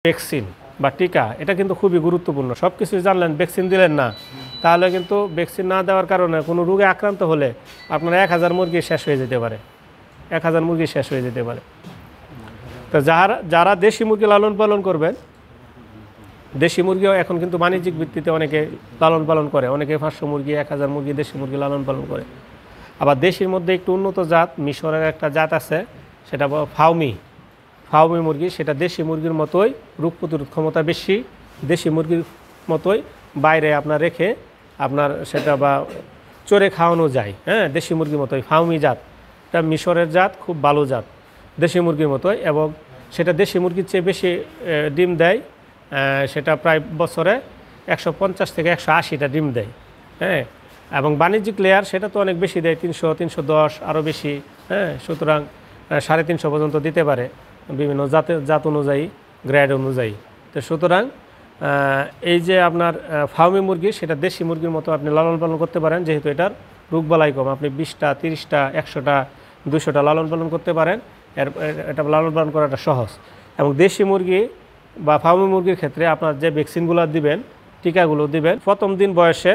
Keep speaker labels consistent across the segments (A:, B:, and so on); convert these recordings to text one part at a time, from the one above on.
A: Vaccine বা টিকা এটা কিন্তু খুবই গুরুত্বপূর্ণ। সব কিছু জানলেন, ভ্যাকসিন দিলেন না, তাহলে কিন্তু ভ্যাকসিন না দেওয়ার কারণে কোনো রোগে আক্রান্ত হলে আপনার 1000 মুরগি শেষ হয়ে যেতে পারে, 1000 মুরগি শেষ হয়ে যেতে পারে। তো যারা দেশি মুরগি লালন পালন করবেন, দেশি মুরগিও এখন কিন্তু বাণিজ্যিক ভিত্তিতে অনেকে লালন পালন করে, অনেকে 500 মুরগি 1000 মুরগি দেশি মুরগি লালন পালন করে। আবার দেশির মধ্যে একটু উন্নত জাত, মিশরের একটা জাত আছে, সেটা ফাউমি মুরগি, সেটা দেশি মুরগির মতোই রোগ প্রতিরোধ ক্ষমতা বেশি, দেশি মুরগির মতোই বাইরে আপনার রেখে আপনার সেটা বা চড়ে খাওয়ানো যায়। হ্যাঁ, দেশি মুরগির মতোই ফাউমি জাত, এটা মিশরের জাত, খুব ভালো জাত দেশি মুরগির মতোই, এবং সেটা দেশি মুরগির চেয়ে বেশি ডিম দেয়। সেটা প্রায় বছরে 150 থেকে 180টা ডিম দেয়। হ্যাঁ, এবং বাণিজ্যিক লেয়ার সেটা তো অনেক বেশি দেয়, 300, 310 আরও বেশি। হ্যাঁ, সুতরাং 350 পর্যন্ত দিতে পারে বিভিন্ন জাত অনুযায়ী, গ্রেড অনুযায়ী। তো সুতরাং এই যে আপনার ফার্মি মুরগি, সেটা দেশি মুরগির মতো আপনি লালন পালন করতে পারেন, যেহেতু এটার রোগবালাই কম। আপনি 20টা, 30টা, 100টা, 200টা লালন পালন করতে পারেন, এটা লালন পালন করাটা সহজ। এবং দেশি মুরগি বা ফার্মি মুরগির ক্ষেত্রে আপনার যে ভ্যাকসিনগুলো দিবেন, টিকাগুলো দিবেন, প্রথম দিন বয়সে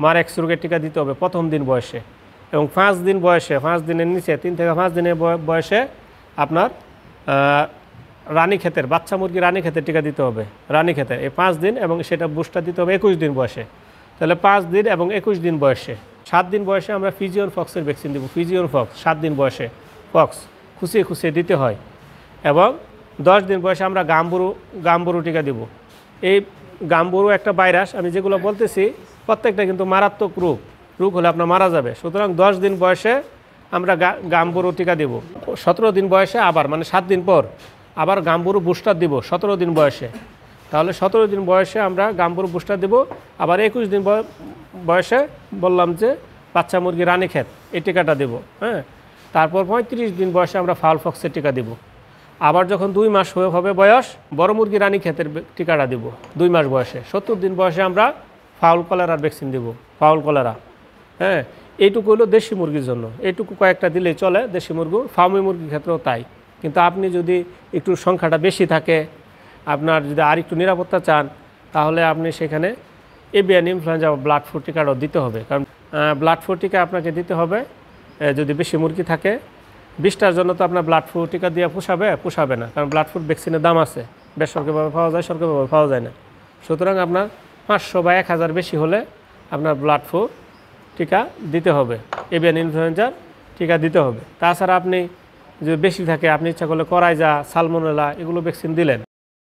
A: মারেক্স রোগের টিকা দিতে হবে প্রথম দিন বয়সে, এবং 5 দিন বয়সে, 5 দিনের নিচে, 3 থেকে 5 দিনের বয়সে আপনার রানীক্ষেতের বাচ্চা মুরগি রানীক্ষেতের টিকা দিতে হবে, রানীক্ষেতের এই 5 দিন, এবং সেটা বুস্টার দিতে হবে 21 দিন বয়সে। তাহলে 5 দিন এবং 21 দিন বয়সে। 7 দিন বয়সে আমরা ফিজিওন ফক্সের ভ্যাকসিন দেবো, ফিজিওন ফক্স 7 দিন বয়সে ফক্স খুঁচিয়ে দিতে হয়। এবং 10 দিন বয়সে আমরা গাম্বুরু টিকা দেব। এই গাম্বুরু একটা ভাইরাস, আমি যেগুলো বলতেছি প্রত্যেকটা কিন্তু মারাত্মক রোগ হলে আপনার মারা যাবে। সুতরাং 10 দিন বয়সে আমরা গাম্বুরু টিকা দেব। 17 দিন বয়সে আবার, মানে 7 দিন পর আবার গাম্বুরু বুস্টার দিব 17 দিন বয়সে। তাহলে 17 দিন বয়সে আমরা গাম্বুরু বুস্টার দেব। আবার 21 দিন বয়সে বললাম যে বাচ্চা মুরগি রানীক্ষেত এই টিকাটা দেব। হ্যাঁ, তারপর 35 দিন বয়সে আমরা ফাউল ফক্সের টিকা দেব। আবার যখন 2 মাস হবে বয়স, বড় মুরগি রানীক্ষেতের টিকাটা দেব 2 মাস বয়সে। 70 দিন বয়সে আমরা ফাউল কলেরার ভ্যাকসিন দেব, ফাউল কলেরা। হ্যাঁ, এইটুকু হলো দেশি মুরগির জন্য, এইটুকু কয়েকটা দিলেই চলে দেশি মুরগি। ফার্মি মুরগির ক্ষেত্রেও তাই। কিন্তু আপনি যদি একটু সংখ্যাটা বেশি থাকে, আপনার যদি আর একটু নিরাপত্তা চান, তাহলে আপনি সেখানে এভিয়ান ইনফ্লুয়েঞ্জা বা ব্লাড ফ্লু টিকাটাও দিতে হবে। কারণ ব্লাড ফ্লু টিকা আপনাকে দিতে হবে যদি বেশি মুরগি থাকে। 20টার জন্য তো আপনার ব্লাড ফ্লু টিকা দিয়ে পোষাবে না, কারণ ব্লাড ফ্লু ভ্যাকসিনের দাম আছে, বেসরকারিভাবে পাওয়া যায়, সরকারিভাবে পাওয়া যায় না। সুতরাং আপনার 500 বা 1000 বেশি হলে আপনার ব্লাড ফ্লু টিকা দিতে হবে, এভিয়ান ইনফ্লুয়েঞ্জার টিকা দিতে হবে। তাছাড়া আপনি যদি বেশি থাকে, আপনি ইচ্ছা করলে করাইজা, সালমোনেলা এগুলো ভ্যাকসিন দিলেন।